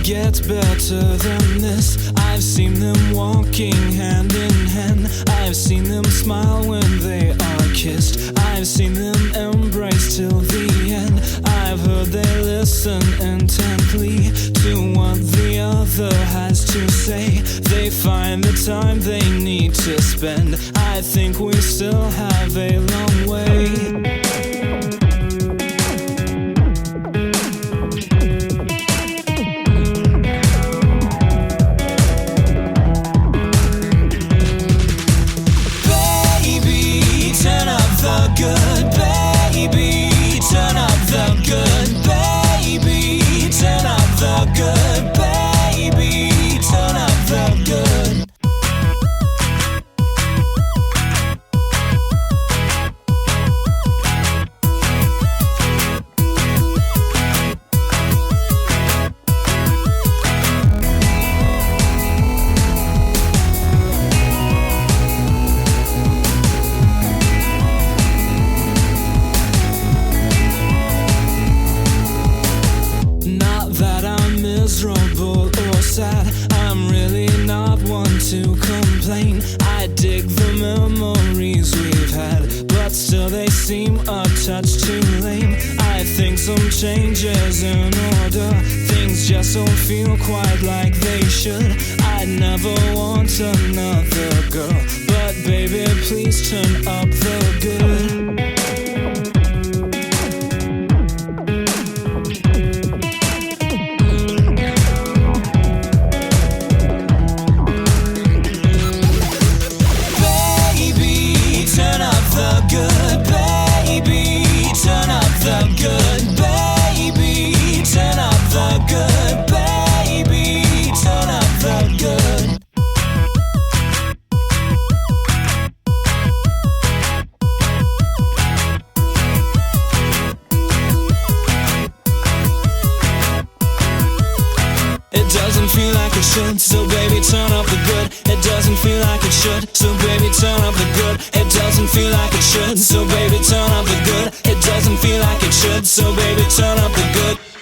gets better than this. I've seen them walking hand in hand. I've seen them smile when they are kissed. I've seen them embrace till the end. I've heard they listen intently to what the other has to say. They find the time they need to spend. I think we still have a long way. Good baby, turn up the good baby, turn up the good baby, turn up the good. Miserable or sad, I'm really not one to complain. I dig the memories we've had, but still they seem a touch too lame. I think some changes in order, things just don't feel quite like they should. I'd never want another girl, but baby please turn up the good. It doesn't feel like it should, so baby turn up the good. It doesn't feel like it should, so baby turn up the good. It doesn't feel like it should, so baby turn up the good. It doesn't feel like it should, so baby turn up the good.